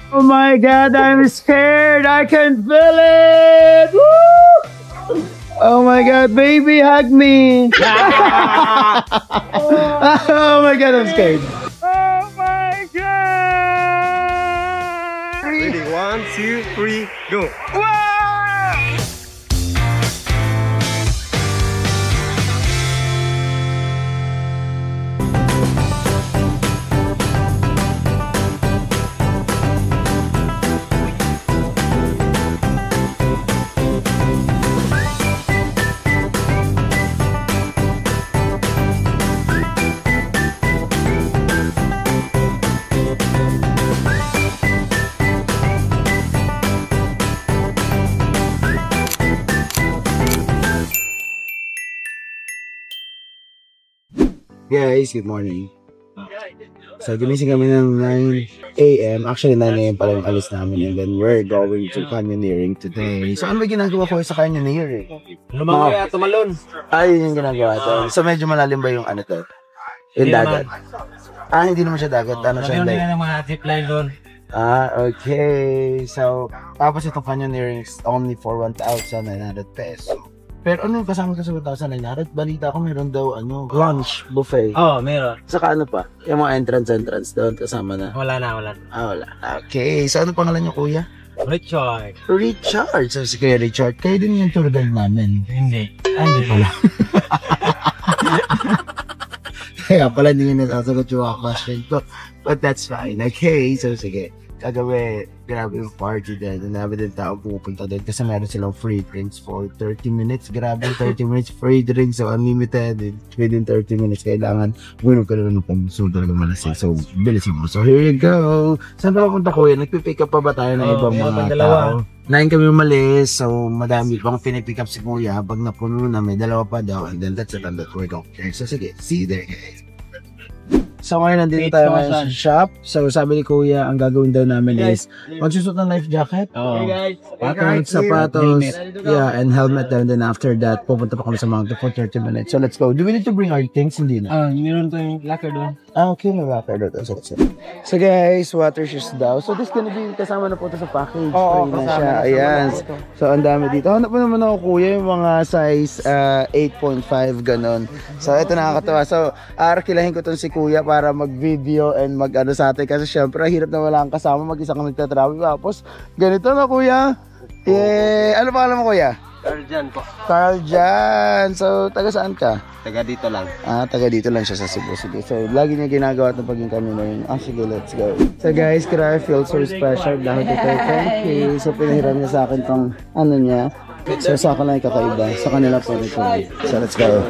Oh my God, I'm scared. I can feel it. Woo! Oh my God, baby, hug me. Oh my God, I'm scared. Oh my God. Ready, 1, 2, 3, go. Wow! Guys, good morning. So, gumising kami ng 9 a.m. Actually, 9 a.m. pala yung alis namin. And then, we're going to canyoneering today. So, ano ba ginagawa ko sa canyoneering? Lumang tumalon. Ay, yun yung ginagawa to. So, medyo malalim ba yung ano to? Yung dagat? Hindi naman siya dagat. Ano siya? Hindi naman mga zipline doon. Okay. So, tapos itong canyoneering is only for 1,900 pesos. Pero ano kasama ka sa 1,900? Balita ko meron daw lunch buffet. Oo, meron. Saka ano pa? Yung mga entrance doon kasama na. Wala na. Wala. Okay. So ano pangalan niyo, kuya? Richard. Richard. So si Kuya Richard, kayo din yung tour guide namin. Hindi. Hindi pala. Kaya pala hindi nyo nasasagot yung question ko. But that's fine. Okay. So sige. Kagabi, grabe yung party din. Nabi din tao pupunta din kasi meron silang free drinks for 30 minutes. Grabe, 30 minutes free drinks. So, unlimited. Within 30 minutes, kailangan buwinog ka naman kung gusto talaga malasing. So, bilisin mo. So, here you go. Saan pa papunta ko yan? Nagpipick up pa ba tayo ng ibang mga tao? 9 kami umalis. So, madami pang pinipick up si Kuya. Pag napuno na, may dalawa pa daw. And then, that's it on that we're going. So, sige. See you there, guys. So ngayon nandito tayo ngayon sa shop. So sabi ni Kuya, ang gagawin daw namin is magsusot ng life jacket. Patong, sapatos, and helmet daw. And then after that, pupunta pa kami sa mountain for 30 minutes. So let's go. Do we need to bring our things? Hindi na. Meron tayong locker doon. Okay, may locker doon. So guys, water shoes daw. So this gonna be kasama na po ito sa package. Oo, na siya. Ayan. So ang dami dito. Hanap mo naman ako, Kuya, yung mga size 8.5 ganon. So ito nakakatawa. So arkilahin ko itong si Kuya para mag-video and mag-ano sa atin kasi syempre hirap na wala kang kasama, mag-isa kang nagtatravel. Tapos ganito na, Kuya. Ano pa alam mo, Kuya? Carl Jan po. Carl Jan. So taga saan ka? Taga dito lang. Taga dito lang siya sa Cebu. Sige. So lagi niya ginagawa ito pag yung kami na yun. Sige, let's go. So guys, I feel so special dahil dito. Thank you. So pinahiram niya sa akin tong niya. So sa akin lang kakaiba. Sa kanila po ito. So let's go.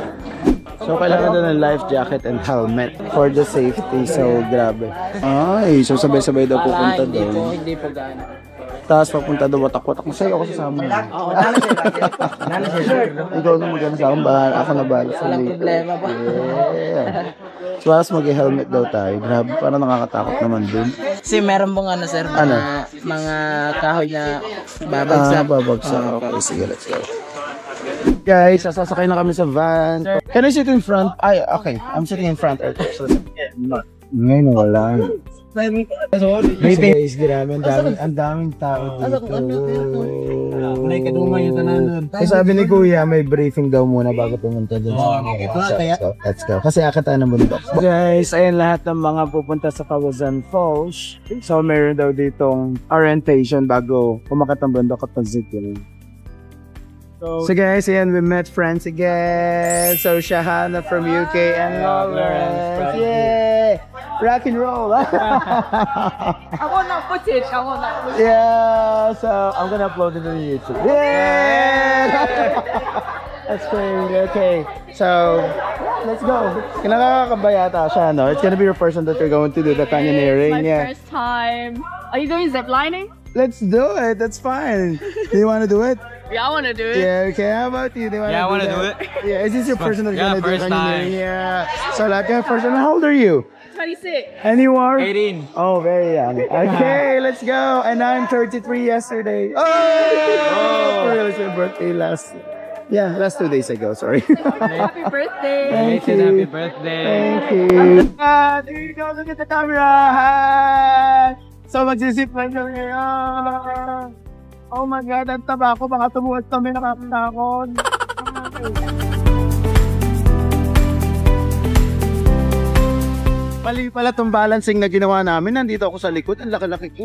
So, kailangan doon ng life jacket and helmet for the safety. So, grabe. Ay, so sabay-sabay daw pupunta doon. Hindi po gana. Tapos papunta doon, watak-watak. Masaya ako sasama. Oo, nana siya. Ikaw na maganda sa akin. Ako na bahala sa walang problema ba? Yeah. So, as mag-helmet daw tayo. Grabe, parang nakakatakot naman dun. Kasi meron pong sir, mga kahoy na babagsak. Babagsak. Okay, sige, let's go. Guys, sasakay na kami sa van. Can I sit in front? Ay, okay. I'm sitting in front. Ngayon, wala. Guys, grabe. Ang daming tao dito. May kaduma yung tanan doon. Kasi sabi ni Kuya, may briefing daw muna bago pumunta doon. Let's go. Kasi akit tayo ng bundok. Guys, ayan lahat ng mga pupunta sa Cawazan Falls. So, meron daw ditong orientation bago umakit ng bundok at pag-zikil. So guys, ayan, we met friends again. So Shahana from UK and Lawrence. Yay! Rock and roll. I wanna put it. Yeah, so I'm gonna upload it on YouTube. Yeah! That's crazy. Okay, so let's go. Kinakakabay yata siya, no? It's gonna be your first time that you're going to do the canyoneering. My first time. Are you doing zip lining? Let's do it. That's fine. Do you want to do it? Yeah, I want to do it. Yeah, okay. How about you? Do you I want to do it. Yeah, is this your first time that you're gonna do first time. Yeah. So like first time. How old are you? 26. And you are? 18. Oh, very young. Okay, let's go. And I'm 33 yesterday. Oh! It's my birthday last 2 days ago. Sorry. Happy birthday. Thank you. Happy birthday. Thank you. Here you go. Look at the camera. Hi. So magsisipline kami ngayon. Oh my God, ang taba ko. Baka tumuwas kami nakakatakon. Mali pala itong balancing na ginawa namin. Nandito ako sa likod. Ang laki-laki ko.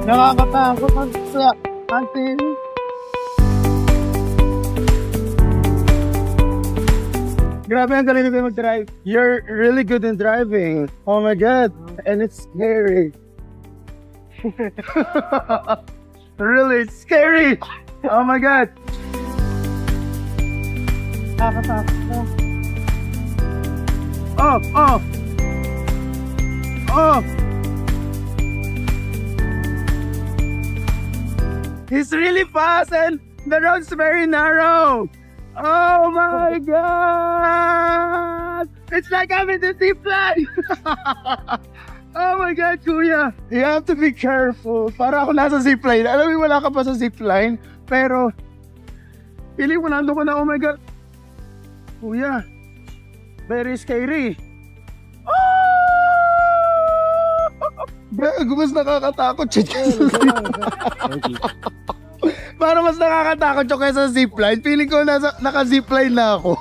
Nakakatakot ang auntie. Grabe ang galing ko mag-drive. You're really good in driving. Oh my God. And it's scary. Really, it's scary. Oh my God. Nakakatakot na. Oh, oh. Oh. He's really fast and the road's very narrow. Oh my God! It's like I'm in the zipline! Oh my God, Kuya! You have to be careful. Para ako nasa zipline. Alam mo, wala ka pa sa zipline. Pero, feeling mo nando ko na, oh my God. Kuya, very scary. Gago, mas nakakatakot siya. Para mas nakakatakot siya kaysa zipline. Feeling ko naka-zipline na ako.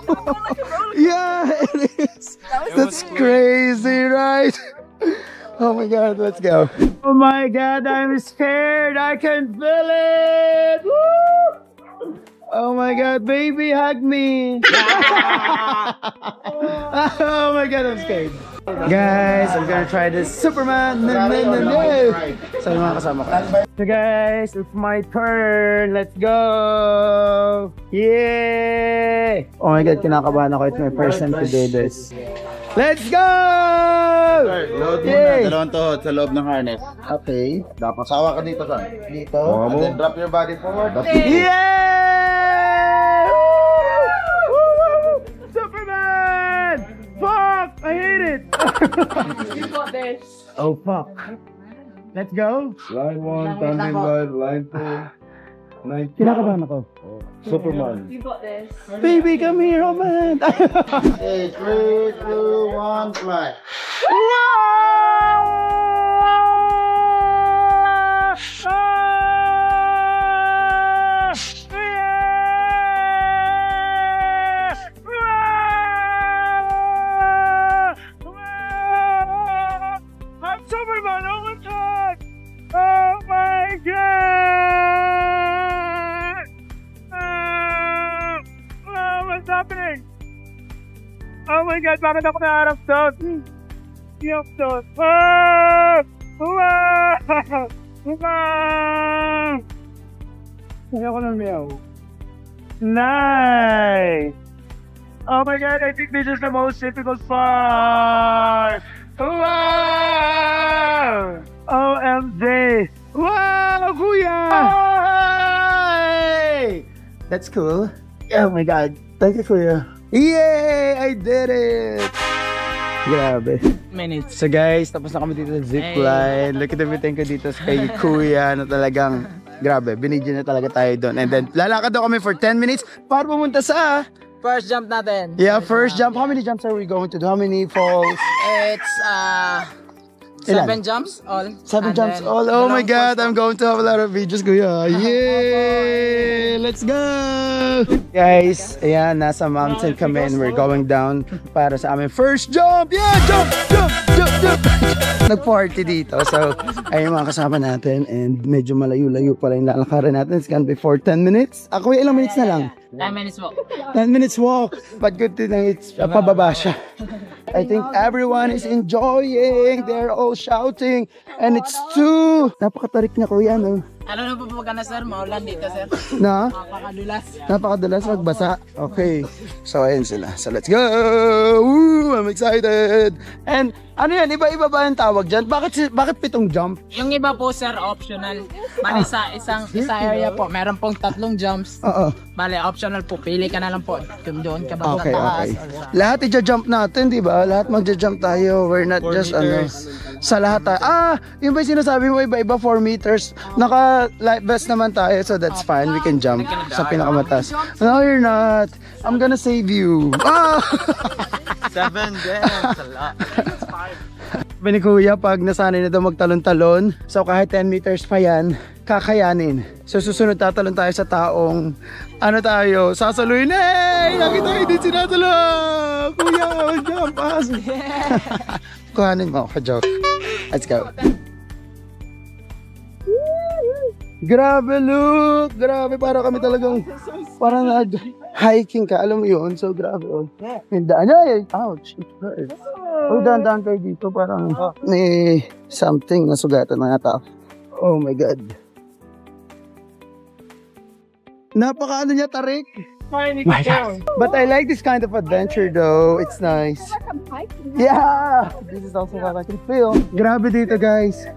Yeah, it is. That's crazy, right? Oh my God, let's go. Oh my God, I'm scared. I can feel it. Woo! Oh my God, baby, hug me. Oh my God, I'm scared. Guys, I'm gonna try this Superman. So yung mga kasama ko. So guys, it's my turn. Let's go. Yeah. Oh my God, kinakabahan ako. It's my first time to do this. Let's go! Load muna, dalawang tuhod sa loob ng harness. Okay. Dapat sawa ka dito, son. Dito. And then drop your body forward. Yeah! Woo! Superman! Fuck! I hate it! You got this. Oh fuck. Let's go. Line 1, tandem line 2. Kinakabahan ako. Superman. You got this. Baby, come here, oh man! Okay, 3, 2, 1, fly. I'm Superman! Oh my God! Oh my God! What's happening? Oh my God! Bakit ako naharap doon? Yup doon! Wow! Wow! Wow! Kaya ko ng meow. Nice! Oh my God! I think this is the most difficult part! Wow! OMG! Wow, Kuya! Hey! That's cool. Oh my God. Thank you, Kuya. Yay! I did it! Grabe. Minutes. So guys, tapos na kami dito sa zipline. Look at everything ko dito sa kay Kuya na talagang grabe. Binigyan na talaga tayo doon. And then lalakad daw kami for 10 minutes para pumunta sa First jump natin. yeah, first jump. How many jumps are we going to do? How many falls? It's 7 jumps all. 7 And jumps then all. Oh my dalawang God, I'm going to have a lot of videos, Kuya. Yay! Let's go! Guys, ayan, nasa mountain kami and we're going down para sa aming first jump! Yeah! Jump! Jump! Jump! Jump! Nag-party dito. So, ayun mga kasama natin and medyo malayo-layo pala yung lalakarin natin. It's gonna be for 10 minutes. Ako, ilang minutes na lang? 10 minutes walk. 10 minutes walk. But good thing it's pababa siya. I think everyone is enjoying. They're all shouting. And it's too... Napakatarik na, Kuya, no? Ano na po ka na sir? Maulan dito sir. Na? Napakadulas. Napakadalas magbasa. Okay. So, ayun sila. So, let's go! Woo! I'm excited! And, ano yan? Iba-iba ba yung tawag dyan? Bakit 7 jump? Yung iba po sir optional. Bali sa isang area po, meron pong 3 jumps. Oo. Bali optional po. Pili ka na lang po kung doon ka ba Okay, tataas. okay. Lahat i-jump natin, di ba? Lahat magja-jump tayo. We're not just, ano, sa lahat tayo. Ah! Yung ba yung sinasabi mo, iba-iba 4 meters. life vest naman tayo, so that's fine. We can jump sa pinakamatas. No, you're not. I'm gonna save you. Ah! 7 dance. A lot. Ni Kuya, pag nasanay na daw magtalon-talon, so kahit 10 meters pa yan, kakayanin. So susunod tatalon tayo sa taong, ano tayo, sasaluhin. Hey! Nakita kayo din sinasalo! Kuya, jump pass! Kuhanin mo, ka-joke. Let's go. Grabe, look! Grabe, para kami talagang, parang hiking ka, alam mo yun? So grabe, oh. Yung daan, ay, ouch, it hurts. Oh, daan-daan kayo dito, parang may something na sugatan ng tao. Oh my God. Napaka-ano niya, tarik. My God. But I like this kind of adventure though. It's nice. Yeah! This is also what I can feel. Grabe dito, guys.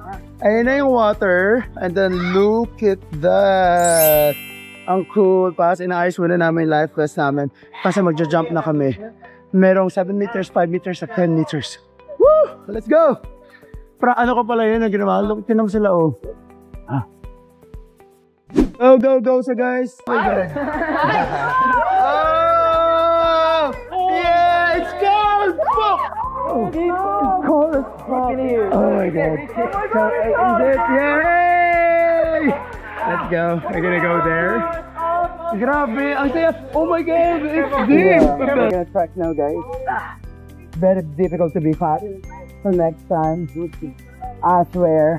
Ayun na yung water. And then look at that. Ang cool. Pas, inaayos muna namin yung life vest namin. Kasi magja-jump na kami. Merong 7 meters, 5 meters, at 10 meters. Woo! Let's go! Ano ko pala yun ang ginawa? Look, tinam sila, oh. Go, go, go, so guys. Oh my God. Oh! Yeah, it's cold! Fuck! Oh, it's cold as fuck. Oh my God. So, is it? Yay! Let's go. We're gonna go there. Grabe, ang saya. Oh my God, it's deep. We're gonna track now, guys. Very difficult to be fat. So next time, I swear,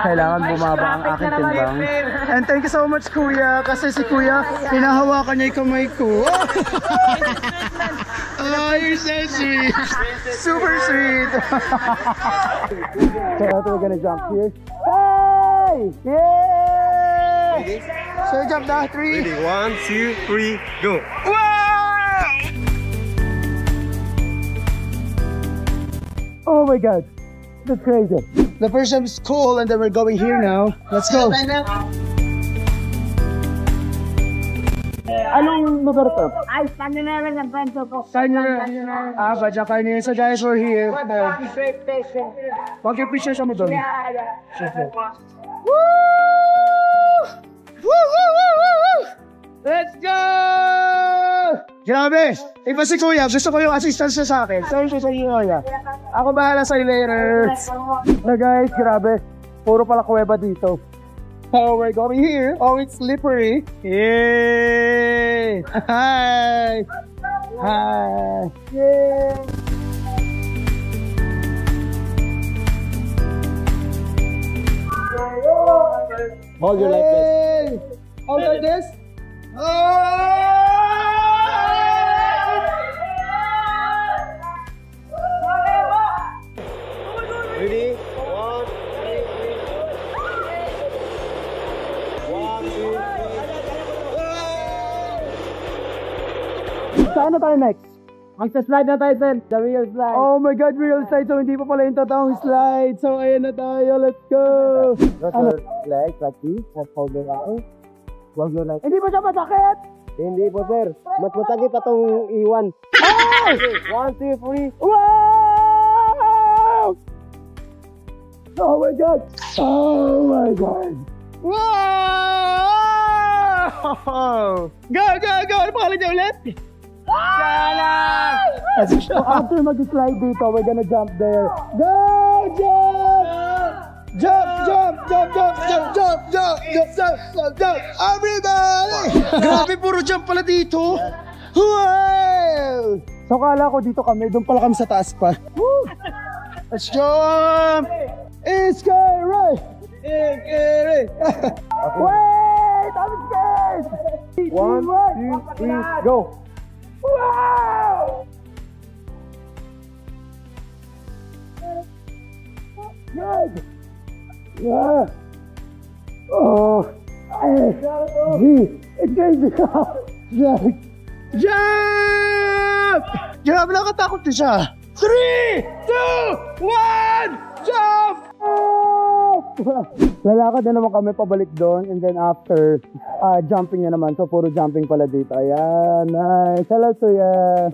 kailangan bumaba ang aking timbang. And thank you so much, Kuya. Kasi si Kuya, pinahawakan niya yung kamay ko. Oh, you're so sweet. Super sweet. So we're gonna jump here. Hey! Yay! So jump now, 3. Ready, 1, 2, 3, go. Wow! Oh my God, that's crazy. The first time is cool, and then we're going here now. Let's go. Anong lugar to? Ay, Panyonera ng Bento po. Ah, Badya Carne. So guys, we're here. Mag-picture siya mo doon. Woo! Woo, woo, woo, woo, woo! Let's go! Grabe! Iba si Kuya, gusto ko yung assistance niya sa akin. So, sa Kuya. Ako bahala sa'yo later. Na guys, grabe. Puro pala kuweba dito. So, we're going here. Oh, it's slippery. Yay! Hi! Hi! Yay! Hold your life vest. Hold like this. Ready, 1, 2, 3. Saan na tayo next? Magsa-slide na tayo, sir. The real slide. Oh my God, real slide. So, hindi pa pala yung totoong slide. So, ayan na tayo. Let's go. Ano? Legs like this. Let's hold it out. Wag your legs. Hindi ba siya masakit? Hindi po, sir. Mas masakit atong iwan. Oh! 1, 2, 3. Wow! Oh my God! Oh my God! Wow! Go, go, go! Ano pangalan niya ulit? So after mag-slide dito, we're gonna jump there. Go! Jump! Jump! Jump! Jump! Jump! Jump! Jump! Jump! Jump! Jump! Jump! Jump! Everybody! Grabe, puro jump pala dito. Wow! So kala ko dito kami, doon pala kami sa taas pa. Woo! Let's jump! It's scary! It's scary! Wait! I'm scared! 1, 2, 3, go. Wow! Good! Yeah! Oh! It's crazy! Jump! Jump! Jump! Nakatakot din siya! 3, 2, 1, jump! Oh! Lalakad na naman kami pabalik doon and then after jumping na naman. So puro jumping pala dito. Ayan, nice. Hello Kuya.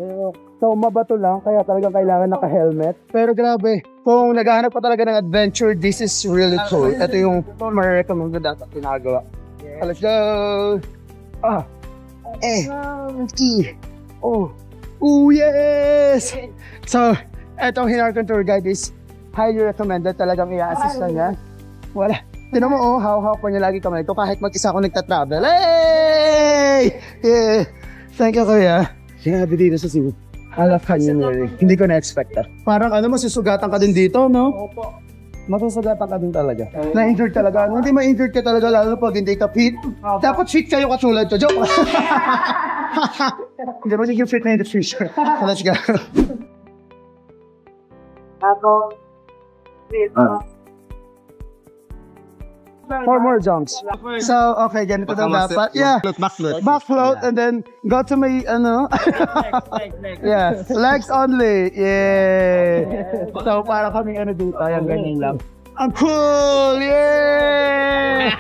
So mabato lang kaya talagang kailangan naka-helmet. Pero grabe, kung naghahanap pa talaga ng adventure, this is really cool. Ito yung ma-recommend ko dapat ginagawa. So, let's go! Ski! Oh, yes! So, etong Hinarcon tour guide is highly recommended. Talagang i-assist na niya. Wala. Tinan mo, how pa niya lagi kami ito kahit mag-isa ako nagtatravel. Hey! Yeah! Thank you, Kuya. Sinabi dito sa Cebu. I love canyoneering. Hindi ko na-expect that. Parang masusugatan ka din dito, no? Opo. Masusugatan ka din talaga. Na-injured talaga. Hindi ma-injured ka talaga lalo pag hindi ka fit. Dapat fit kayo katulad ko. Joke! Hindi mo sige fit na in the future. So let's go. Ako. Four more jumps. So, okay, ganito daw dapat. Yeah. Back float and then go to my, yeah, legs only. Yeah. So, para kami dito, ayan, ganyan lang. Ang cool! Yeah!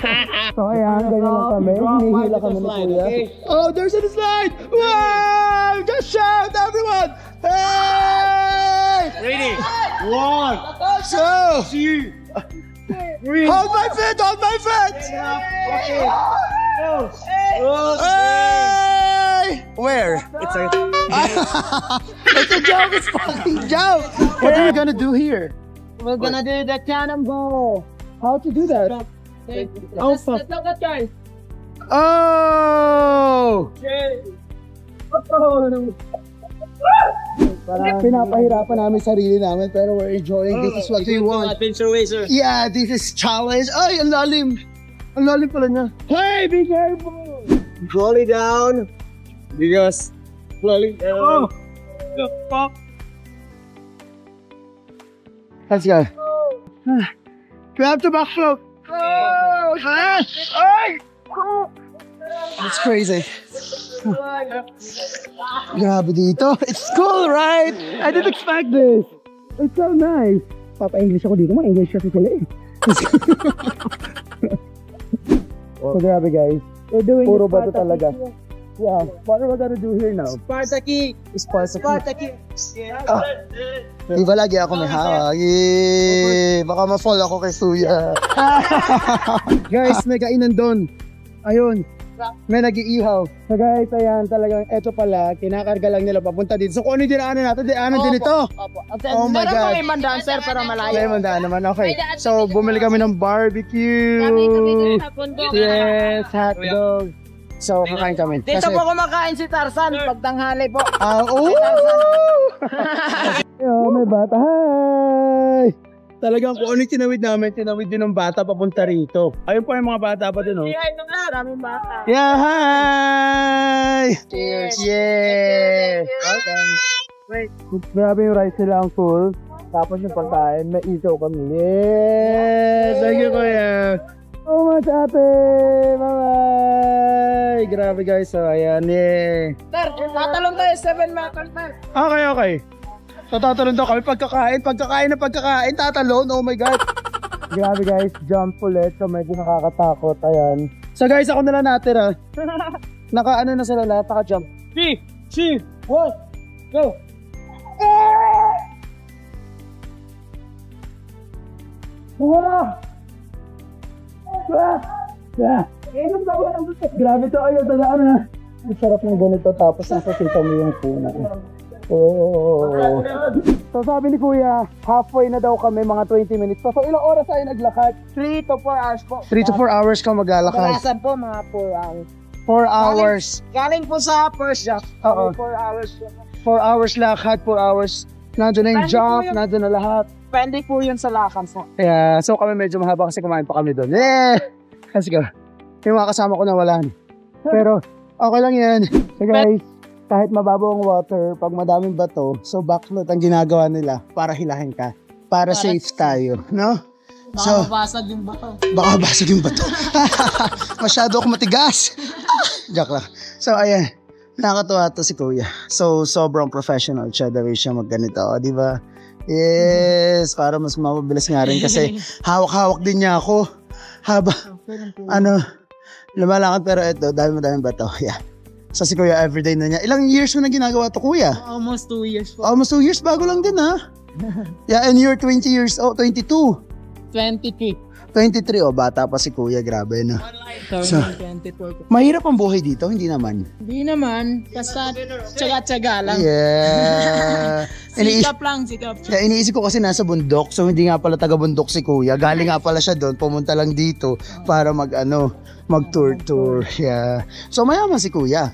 So, ayan, ganyan lang kami. Hinihila kami ni Kuya. Oh, there's a slide! Wow! Just shout, everyone! Hey! Ready? 1, 2, 3. Hold my feet! Hold my feet! Hey! Where? It's a it's a joke! It's fucking joke! What are we gonna do here? We're gonna do the cannonball. How to do that? Oh, fuck. Let's look at guys. Oh! Parang pinapahirapan namin sarili namin pero we're enjoying. This is what we want. Adventure Racer. Yeah, this is challenge. Ay, ang lalim. Ang lalim pala niya. Hey, be careful. Slowly down. Because slowly down. Let's go. Grab the back float. It's crazy. Grabe dito. It's cool, right? I didn't expect this. It's so nice. Papa-English ako dito. Ma-English kasi sila eh. So grabe guys. We're doing puro bato talaga. Yeah. What are we gonna do here now? Spartaki. Spartaki. Iba lagi ako may hawak. Baka ma-fall ako kay Suya. Guys, may kainan doon. Ayun. May nag-iihaw. So guys, ayan talagang eto pala, kinakarga lang nila papunta dito. So kung ano yung dinaanan natin, dinaanan din ito. Opo. Oh my God. Meron pang imandaan sir para malayo. May mandaan naman, okay. So bumili kami ng barbecue. Yes, hotdog. So kakain kami. Dito po kumakain si Tarzan pag tanghali po. Oh! Yo, may bata. Hi! Talagang kung ano yung tinawid din ng bata papunta rito. Ayun po yung mga bata pa din, oh. Maraming bata. Yeah, hi! Cheers! Yeah! Welcome. Wait. Grabe yung rice nila ang full. Tapos yung pagkain, may isaw kami. Yes! Thank you, Kuya! So much, ate! Bye-bye! Grabe guys, so ayan, yeah! Sir, tatalong tayo 7 meters sir. Okay, okay. So tatalon daw kami pagkakain, tatalon, oh my God. Grabe guys, jump ulit, so medyo nakakatakot, ayan. So guys, ako na lang natira. Naka-ano na sila lahat, naka-jump. 3, 2, 1, go! Grabe to, ayun, tadaan na. Ang sarap ng ganito, tapos nakakita mo yung puna. Oh. So sabi ni Kuya, halfway na daw kami, mga 20 minutes pa. So ilang oras tayo naglakad? 3 to 4 hours po. 3 to 4 hours ka maglalakad. Kalasan po mga 4 hours. 4 hours. Galing po sa first jump. Oo. 4 hours. 4 hours lakad, 4 hours. Nandun na yung jump, nandun na lahat. Depende po yun sa lakad po. Kaya, so kami medyo mahaba kasi kumain pa kami doon. Yeah! Let's go. Yung mga kasama ko nawalan. Pero, okay lang yan. So guys, kahit mababaw ang water, pag madaming bato, so backfloat ang ginagawa nila para hilahin ka. Para safe tayo, no? Baka mabasag yung bato. Baka basag yung bato. Masyado ako matigas. Joke lang. So, ayan. Nakakatuwa to si Kuya. So, sobrang professional siya. The way siya magganito, di ba? Yes, para mas mabilis nga rin kasi hawak-hawak din niya ako. Haba, lumalakad pero ito, dami-dami ba to? Yeah. So si Kuya everyday na niya. Ilang years mo na ginagawa to, Kuya? Almost 2 years po. Almost 2 years, bago lang din ha. Yeah, and you're 20 years old, 22. 23. 23, bata pa si Kuya, grabe no. So, 24. mahirap ang buhay dito, hindi naman. Hindi naman, basta tsaga-tsaga lang. Yeah. Sikap lang, sikap. Yeah, iniisip ko kasi nasa bundok, so hindi nga pala taga-bundok si Kuya. Galing nga pala siya doon, pumunta lang dito para mag-tour. Yeah. So mayaman si Kuya.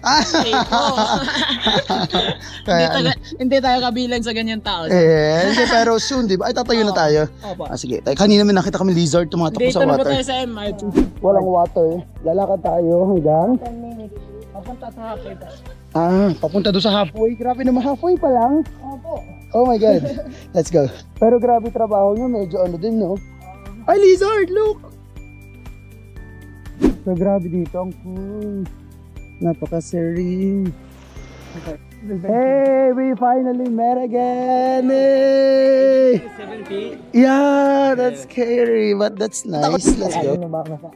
Hindi tayo kabilang sa ganyan tao. Hindi, pero soon, di ba? Ay, tatayo na tayo. Opo. Sige, kanina may nakita kami lizard, tumatakbo Dito sa na ba water. tayo sa MR2? Walang water. Lalakad tayo hanggang... Papunta sa halfway. Papunta doon sa halfway. Grabe naman, halfway pa lang. Opo. Oh my God. Let's go. Pero grabe trabaho nyo, medyo ano din, no? Ay, lizard, look! So grabe dito, ang cool. Napaka-serene. Hey, we finally met again! Hey! 70. Yeah, that's scary, but that's nice. Let's go.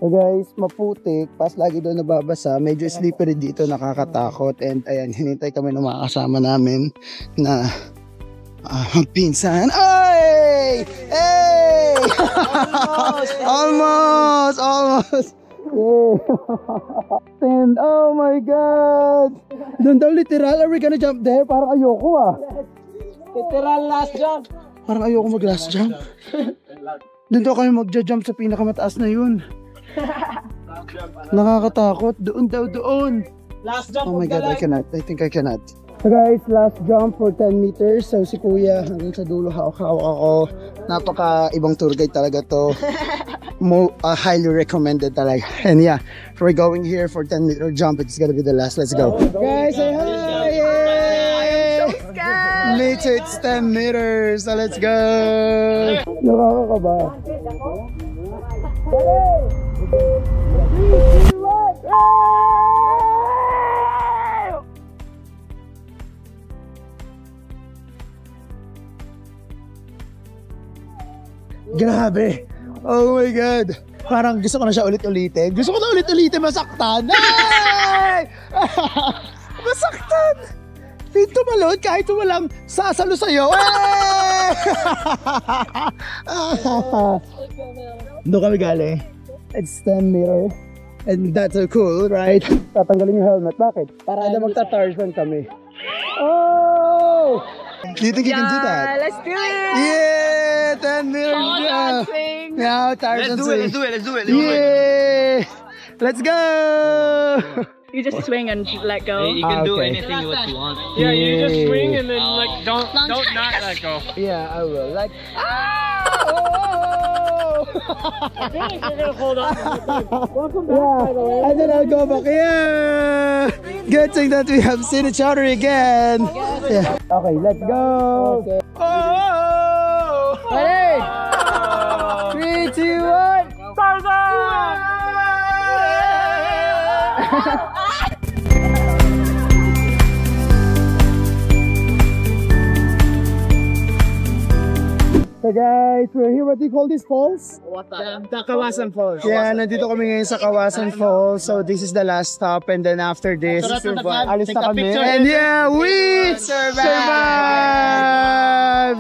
So guys, maputik, pas lagi doon nababasa, medyo slippery dito, nakakatakot. And ayan, hinintay kami ng mga kasama namin na pinsan. Ay! Hey! Almost! Yeah. And oh my God! Doon daw literal, are we gonna jump there? Parang ayoko Literal last jump. Parang ayoko mag-last jump. Doon daw kami magja-jump sa pinakamataas na yun. Nakakatakot. Doon. Last jump. Oh my God, I cannot. I think I cannot. So guys, last jump for 10 meters. So si Kuya hanggang sa dulo, hawak-hawak ako. Napaka-ibang tour guide talaga to. Highly recommended talaga. And yeah, we're going here for 10-meter jump. It's gonna be the last. Let's go. Guys, say hi! Yay! Me too, it's 10 meters. So let's go! Nakakakaba. Grabe! Oh my God! Parang gusto ko na siya ulit-ulitin. Gusto ko na ulit-ulitin, masaktan! Ay! Masaktan! Dito malod kahit walang sasalo sa'yo. Ay! Doon kami galing. It's 10 meter. And that's so cool, right? Tatanggalin yung helmet. Bakit? Para na magta-Tarzan kami. Oh! Do you think you can do that? Let's do it! Yeah! 10 meters! Now Tarzan swing. Let's do it. Yeah! Let's go! You just swing and let go. You can do anything what you want. Yeah, you just swing and then don't not let go. Yeah, I will. Like, Hold on. Welcome back, by the way. and then I'll go back. Yeah! Good thing that we have seen each other again. Yeah. Okay, let's go. Okay. Oh! Ready? 3, 2, 1. So guys, we're here. What do you call these falls? The Kawasan Falls. Yeah, nandito kami ngayon sa Kawasan Falls. So this is the last stop, and then after this, alis na kami. And yeah, we survive!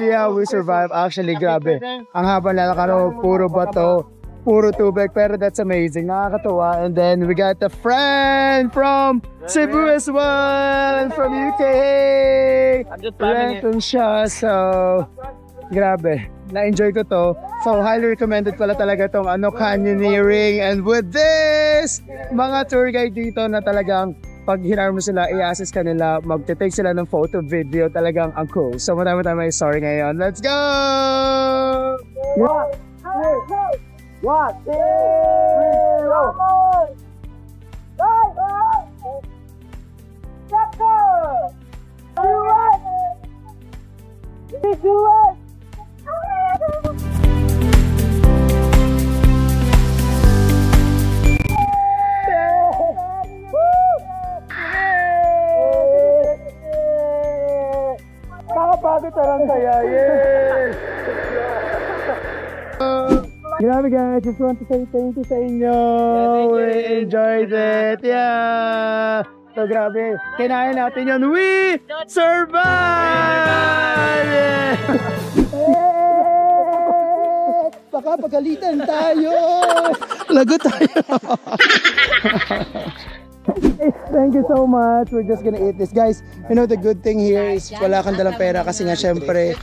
Yeah, we survive. Actually, grabe. Ang haba na lakaro, puro bato, puro tubig, pero that's amazing. Nakakatuwa. And then we got a friend from Cebu as well, and from UK. I'm just planning it. Renton siya, so grabe. Na-enjoy ko to. So, highly recommended pala talaga tong canyoneering. And with this, mga tour guide dito na talagang pag hinar mo sila, i-assist ka nila, magte-take sila ng photo, video, talagang ang cool. So, marami may story ngayon. Let's go! What? Kakapagod na lang kaya, yeah! Grabe guys, just want to say thank you sa inyo. We enjoyed it. Yeah. So grabe, kinain natin yun. We survived! Baka pagalitan tayo. Lagot tayo. Thank you so much. We're just gonna eat this. Guys, you know the good thing here is wala kang dalang pera kasi nga syempre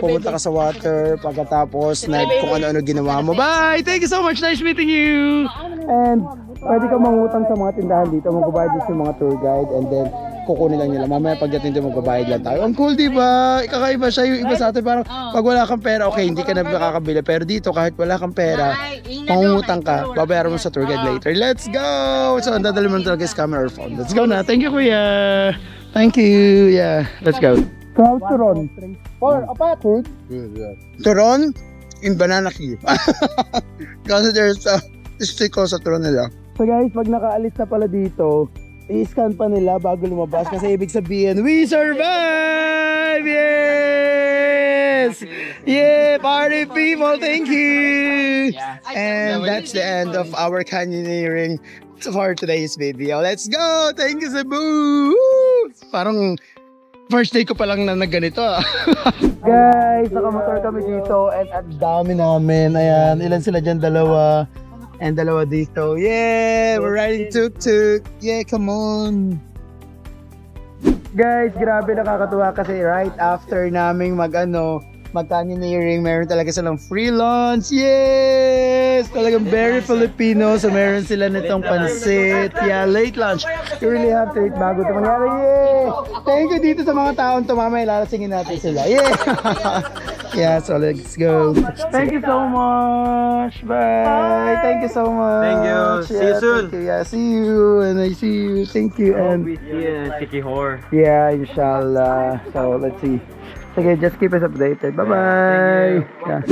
pumunta ka sa water pagkatapos na kung ano-ano ginawa mo. Bye! Thank you so much. Nice meeting you! And pwede kang mangutang sa mga tindahan dito. Magbabayad din sa mga tour guide and then kukunin lang nila. Mamaya pagdating dito magbabayad lang tayo. Ang cool, di ba? Kakaiba siya. Yung iba sa atin parang pag wala kang pera, okay, hindi ka na makakabili. Pero dito kahit wala kang pera, mangungutang ka, babayaran mo sa tour guide later. Let's go! So, ang dadali mo talaga is camera or phone. Let's go na. Thank you, kuya. Thank you. Yeah, let's go. So, how's Turon? Or, apat? Good, yeah. Turon in Banana Cave. Kasi there's a sticker sa Turon nila. So guys, pag nakaalis na pala dito, i-scan pa nila bago lumabas kasi ibig sabihin, we survive! Yes! Yeah, party people, thank you! And that's the end of our canyoneering for today's video. Let's go! Thank you, Cebu! Parang first day ko pa lang na nagganito. Guys, nakamotor kami dito and ang dami namin. Ayan, ilan sila dyan? Dalawa. And dalawa dito. Yeah, we're riding tuk-tuk. Yeah, come on. Guys, grabe nakakatuwa kasi right after naming mag-canyoneering, meron talaga silang free lunch. Yes! Talagang very Filipino. So meron sila nitong pansit. Yeah, late lunch. You really have to eat bago ito mangyari. Yeah! Thank you dito sa mga taon to. Mamaya lalasingin natin sila. Yeah! Yeah, so let's go. Thank you so much. Bye. Thank you so much. Thank you. See you soon. Thank you. Yeah, see you. And I see you. Thank you. And Chicky Whore. yeah, inshallah. So let's see. Okay, just keep us updated. Bye-bye. Yeah.